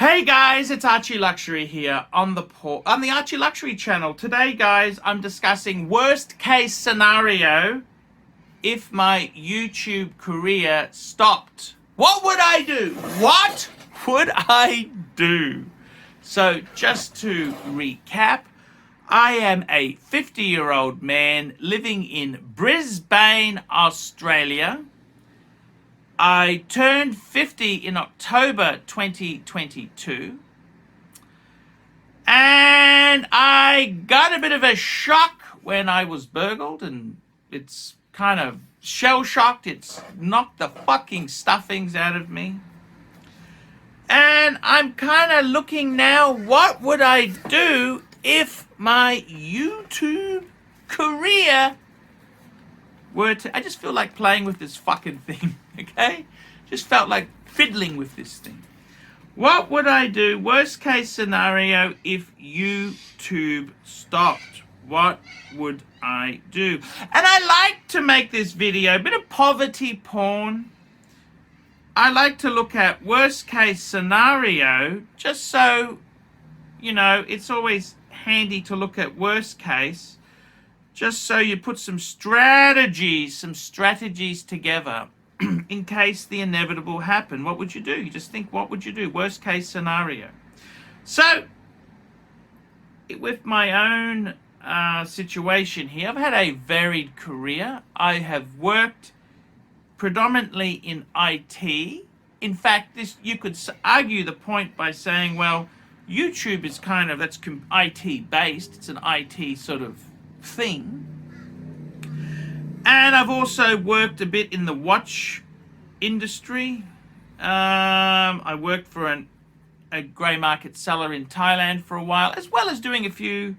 Hey guys, it's ArchieLuxury here on the ArchieLuxury channel. Today, guys, I'm discussing worst case scenario if my YouTube career stopped. What would I do? What would I do? So, just to recap, I am a 50-year-old man living in Brisbane, Australia. I turned 50 in October 2022, and I got a bit of a shock when I was burgled, and it's kind of shell-shocked. It's knocked the fucking stuffings out of me. And I'm kind of looking now, what would I do if my YouTube career were to... I just feel like playing with this fucking thing, okay? Just felt like fiddling with this thing. What would I do? Worst case scenario if YouTube stopped. What would I do? And I like to make this video a bit of poverty porn. I like to look at worst case scenario just so, you know, it's always handy to look at worst case. Just so you put some strategies together in case the inevitable happened. What would you do? You just think, what would you do? Worst case scenario. So, with my own situation here, I've had a varied career. I have worked predominantly in IT. In fact, you could argue the point by saying, well, YouTube is kind of, that's IT based. It's an IT sort of thing. And I've also worked a bit in the watch industry. I worked for a grey market seller in Thailand for a while, as well as doing a few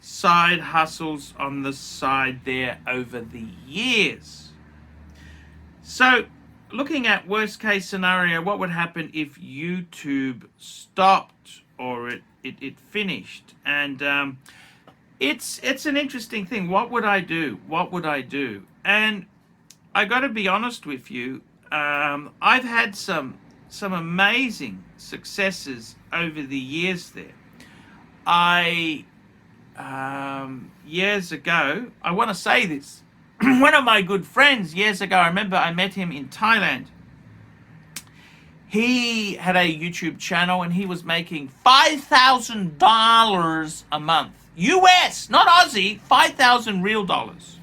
side hustles on the side there over the years. So, looking at worst case scenario, what would happen if YouTube stopped or it finished? And it's an interesting thing. What would I do? What would I do? And I got to be honest with you. I've had some amazing successes over the years there. Years ago, I want to say this. One of my good friends years ago, I remember I met him in Thailand. He had a YouTube channel and he was making $5,000 a month. US, not Aussie, 5,000 real dollars.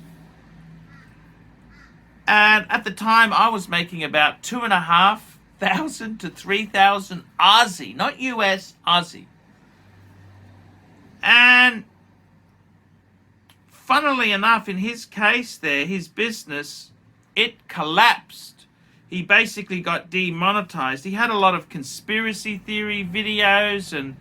And at the time, I was making about 2,500 to 3,000 Aussie, not US, Aussie. And funnily enough, in his case there, his business, it collapsed. He basically got demonetized. He had a lot of conspiracy theory videos and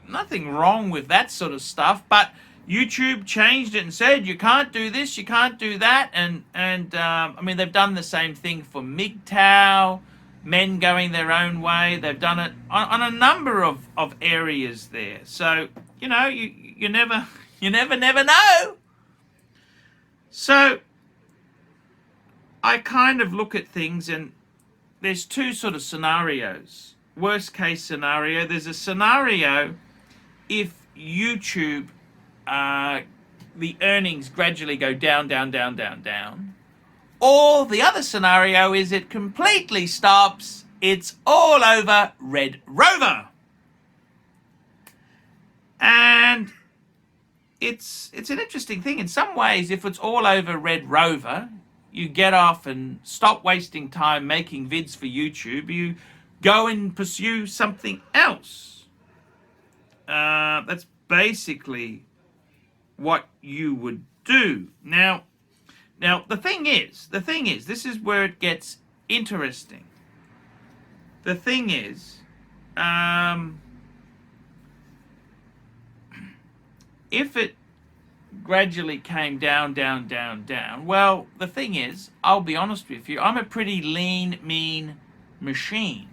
nothing wrong with that sort of stuff, but YouTube changed it and said you can't do this, you can't do that, and I mean, they've done the same thing for MGTOW, men going their own way. They've done it on a number of areas there. So you know, you never know. So I kind of look at things, and there's two sort of scenarios. Worst case scenario, there's a scenario if YouTube, the earnings gradually go down. Or the other scenario is it completely stops. It's all over Red Rover. And it's an interesting thing. In some ways, if it's all over Red Rover, you get off and stop wasting time making vids for YouTube. You go and pursue something else. That's basically what you would do. Now, the thing is, this is where it gets interesting. The thing is, if it gradually came down, well, the thing is, I'll be honest with you, I'm a pretty lean, mean machine.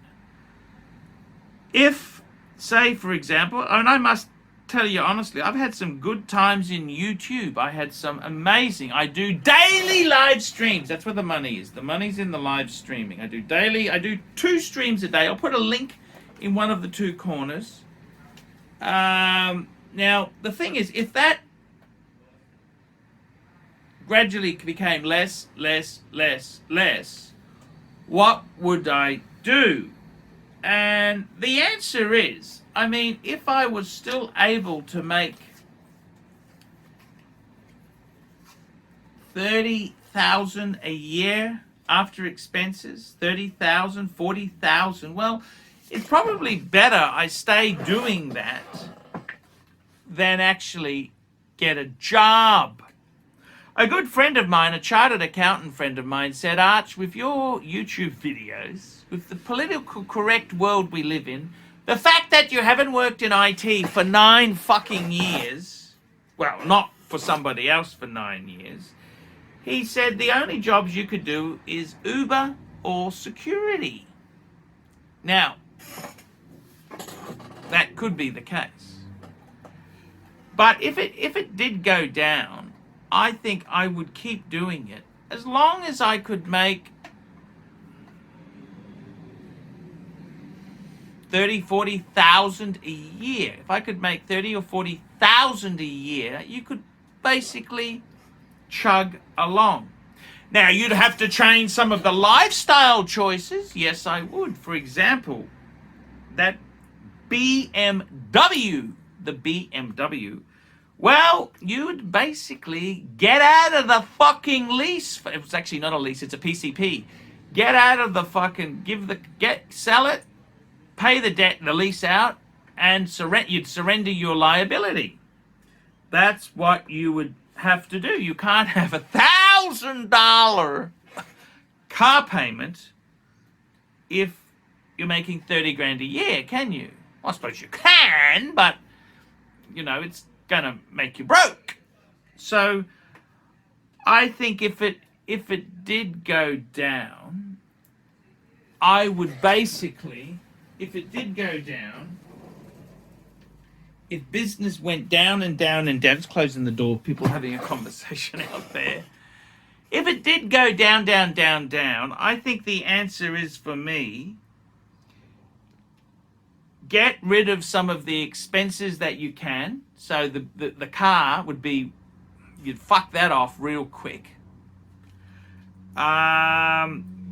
If, say, for example, and I must tell you honestly, I've had some good times in YouTube. I had some amazing, I do daily live streams. That's where the money is. The money's in the live streaming. I do 2 streams a day. I'll put a link in one of the two corners. Now, the thing is, if that gradually became less, what would I do? And the answer is, I mean, if I was still able to make 30,000 a year after expenses, 30,000, 40,000, well, it's probably better I stay doing that than actually get a job. A good friend of mine, a chartered accountant friend of mine, said, Arch, with your YouTube videos, with the political correct world we live in, the fact that you haven't worked in IT for 9 fucking years, well, not for somebody else for 9 years, he said the only jobs you could do is Uber or security. Now, that could be the case. But if it did go down, I think I would keep doing it as long as I could make 30, 40,000 a year. If I could make 30 or 40,000 a year, you could basically chug along. Now, you'd have to change some of the lifestyle choices. Yes, I would. For example, that BMW, the BMW, well, you'd basically get out of the fucking lease. It was actually not a lease, it's a PCP. Get out of the fucking, sell it, pay the debt, the lease out, and you'd surrender your liability. That's what you would have to do. You can't have $1,000 car payment if you're making 30 grand a year, can you? Well, I suppose you can, but, you know, it's gonna make you broke. So I think if it did go down, I would basically, if business went down and down and down, it's closing the door, people having a conversation out there. If it did go down, down, down, down, I think the answer is, for me, get rid of some of the expenses that you can. So the car would be, you'd fuck that off real quick.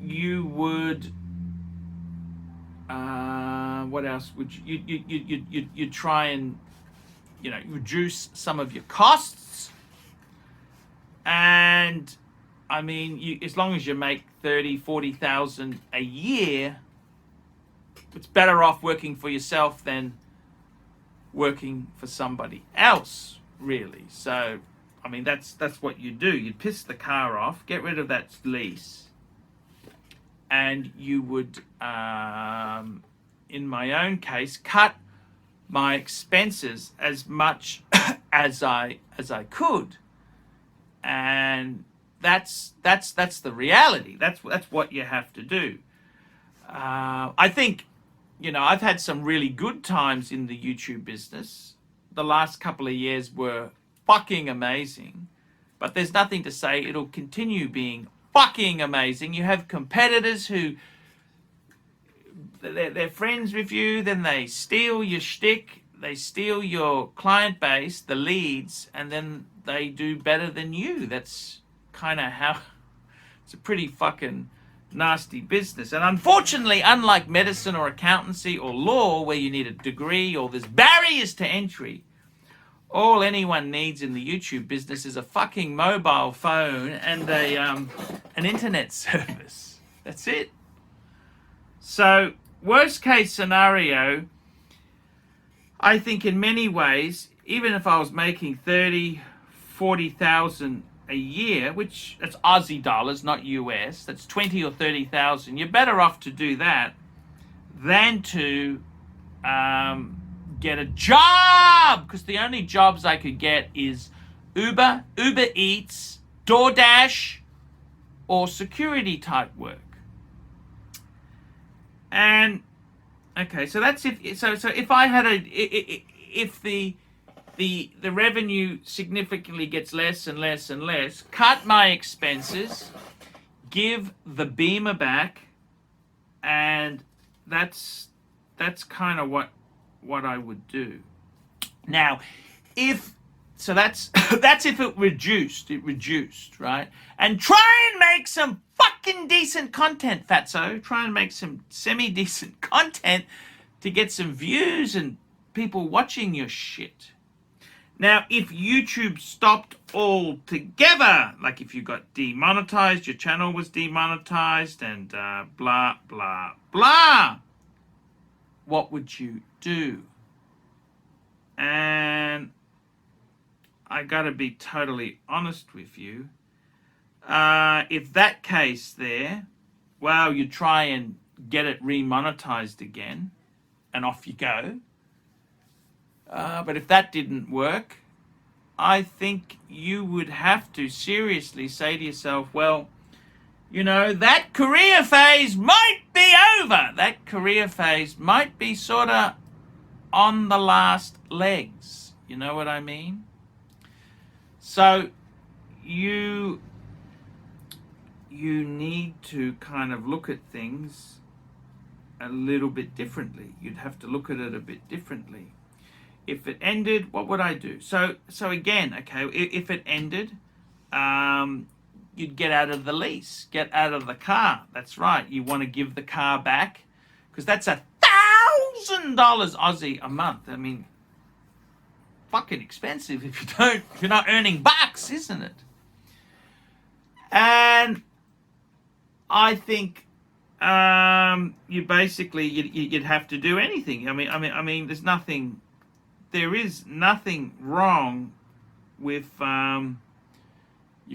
You would, what else would you'd try and, you know, reduce some of your costs. And I mean, as long as you make 30, 40,000 a year, it's better off working for yourself than working for somebody else, really. So, I mean, that's what you do. You'd piss the car off, get rid of that lease, and you would, in my own case, cut my expenses as much as I could. And that's the reality. That's what you have to do. I think, you know, I've had some really good times in the YouTube business. The last couple of years were fucking amazing, but there's nothing to say it'll continue being fucking amazing. You have competitors who, they're friends with you, then they steal your shtick, they steal your client base, the leads, and then they do better than you. That's kind of how, it's a pretty fucking nasty business. And unfortunately, unlike medicine or accountancy or law, where you need a degree or there's barriers to entry, all anyone needs in the YouTube business is a fucking mobile phone and an internet service. That's it. So, worst case scenario, I think in many ways, even if I was making 30, 40,000 a year, which that's Aussie dollars, not US, that's 20 or 30,000, you're better off to do that than to get a job, because the only jobs I could get is Uber Eats, DoorDash, or security type work. And okay, so that's if if I had if the revenue significantly gets less and less and less, cut my expenses, give the Beamer back, and that's that's kind of what I would do. Now, that's that's if it reduced, right? And try and make some fucking decent content, fatso. Try and make some semi-decent content to get some views and people watching your shit. Now, if YouTube stopped altogether, like if you got demonetized, your channel was demonetized, and blah, blah, blah, what would you do? And I gotta be totally honest with you. If that case there, well, you try and get it remonetized again, and off you go. But if that didn't work, I think you would have to seriously say to yourself, well, you know, that career phase might be over. That career phase might be sort of on the last legs. You know what I mean? So you need to kind of look at things a little bit differently. You'd have to look at it a bit differently. If it ended, what would I do? So again, okay, if it ended, you'd get out of the lease, get out of the car. That's right. You want to give the car back because that's $1,000 Aussie a month. I mean, fucking expensive if you're not earning bucks, isn't it? And I think you basically you'd have to do anything. I mean, there is nothing wrong with you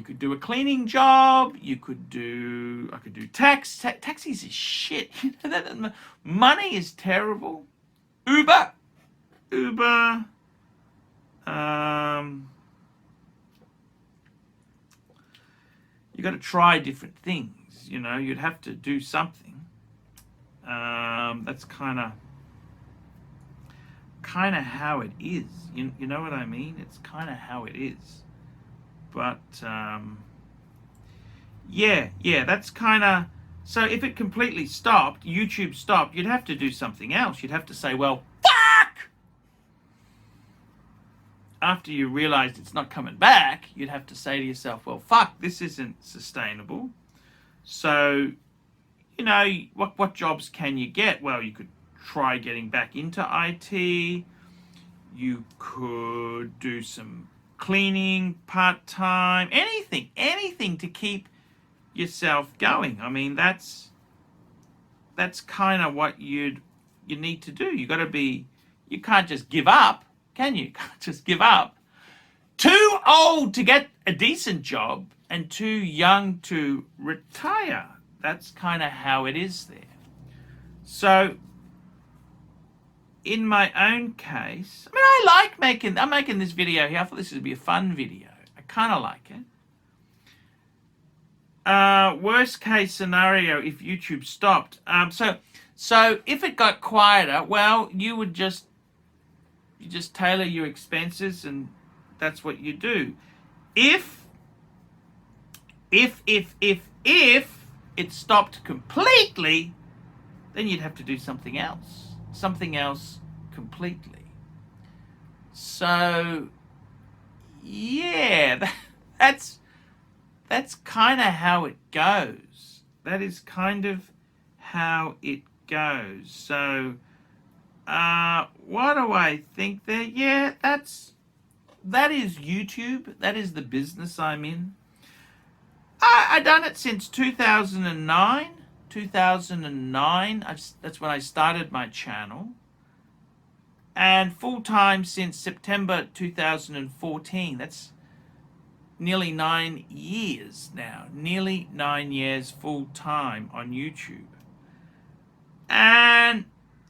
could do a cleaning job, I could do taxis is shit. You know that money is terrible. Uber you got to try different things, you know. You'd have to do something. That's kind of how it is. You know what I mean? It's kind of how it is. But yeah, that's kind of. So if it completely stopped, YouTube stopped, you'd have to do something else. You'd have to say, well, fuck! After you realized it's not coming back, you'd have to say to yourself, well, fuck, this isn't sustainable. So, you know, what jobs can you get? Well, you could try getting back into IT. You could do some cleaning part-time, anything to keep yourself going. I mean, that's kind of what you need to do. You can't just give up, can you? You can't just give up. Too old to get a decent job and too young to retire. That's kind of how it is there. So in my own case, I mean, I'm making this video here. I thought this would be a fun video. I kind of like it. Worst case scenario if YouTube stopped. So if it got quieter, well, you just tailor your expenses, and that's what you do. If it stopped completely, then you'd have to do something else completely. So yeah, that's kind of how it goes. That is kind of how it goes. So what do I think there? Yeah, that is YouTube. That is the business I'm in. I done it since 2009. 2009, that's when I started my channel. And full-time since September 2014. That's nearly 9 years now. Nearly 9 years full-time on YouTube. And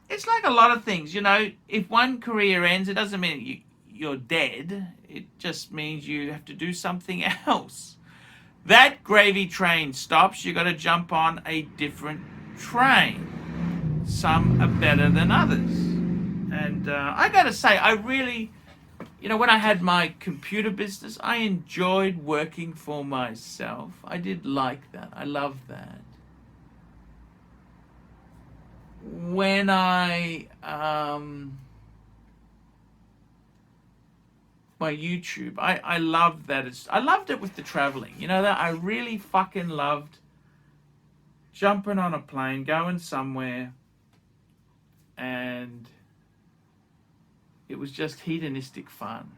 it's like a lot of things, you know. If one career ends, it doesn't mean you're dead. It just means you have to do something else. That gravy train stops, you got to jump on a different train. Some are better than others. And I got to say, I really, you know, when I had my computer business, I enjoyed working for myself. I did like that. I loved that. when I my YouTube, I loved that. I loved it with the traveling. You know that I really fucking loved jumping on a plane, going somewhere, and it was just hedonistic fun.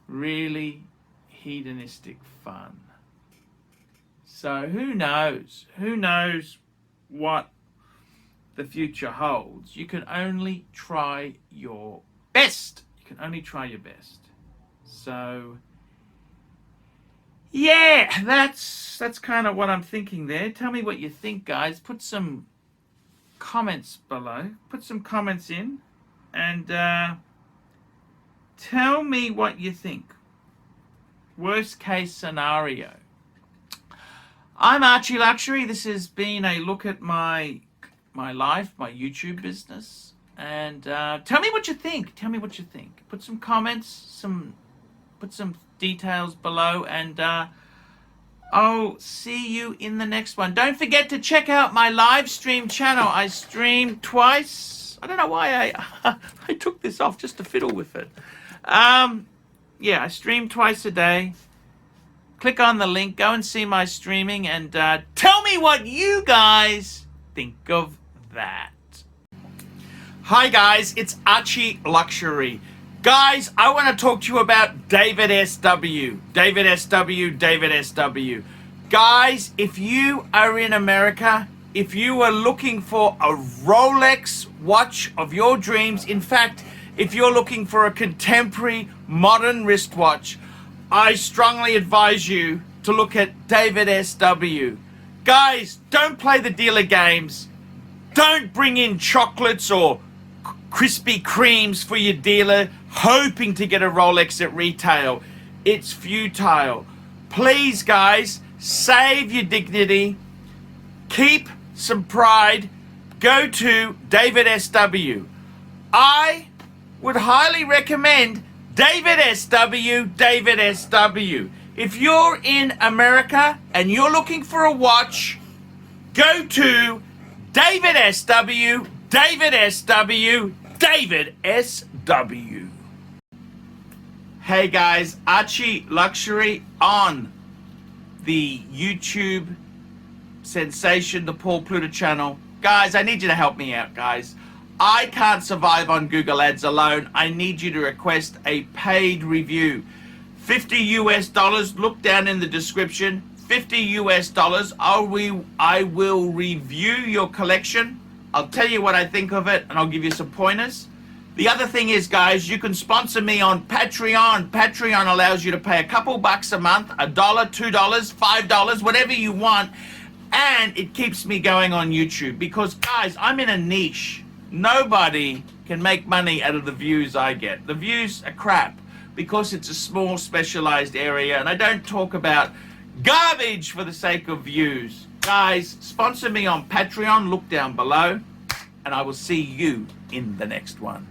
Really hedonistic fun. So who knows? Who knows what the future holds? You can only try your best. You can only try your best. So yeah, that's kind of what I'm thinking there. Tell me what you think, guys. Put some comments below. Put some comments in, and tell me what you think. Worst case scenario. I'm ArchieLuxury. This has been a look at my life, my YouTube business, and tell me what you think. Tell me what you think. Put some comments, put some details below, and I'll see you in the next one. Don't forget to check out my live stream channel. I stream twice. I don't know why I took this off just to fiddle with it. Yeah, I stream twice a day. Click on the link, go and see my streaming, and tell me what you guys think of that. Hi guys, it's ArchieLuxury. Guys, I want to talk to you about David SW. David SW, David SW. Guys, if you are in America, if you are looking for a Rolex watch of your dreams, in fact, if you're looking for a contemporary modern wristwatch, I strongly advise you to look at David SW. Guys, don't play the dealer games. Don't bring in chocolates or Krispy Kremes for your dealer hoping to get a Rolex at retail. It's futile. Please, guys, save your dignity. Keep some pride. Go to David SW. I would highly recommend David SW, David SW. If you're in America and you're looking for a watch, go to David SW, David SW, David SW. Hey guys, ArchieLuxury on the YouTube sensation, the Paul Pluta channel. Guys, I need you to help me out, guys. I can't survive on Google Ads alone. I need you to request a paid review. $50 US, look down in the description. $50 US, I will review your collection. I'll tell you what I think of it, and I'll give you some pointers. The other thing is, guys, you can sponsor me on Patreon. Patreon allows you to pay a couple bucks a month, $1, $2, $5, whatever you want, and it keeps me going on YouTube because, guys, I'm in a niche. Nobody can make money out of the views I get. The views are crap because it's a small specialized area, and I don't talk about garbage for the sake of views. Guys, sponsor me on Patreon, look down below, and I will see you in the next one.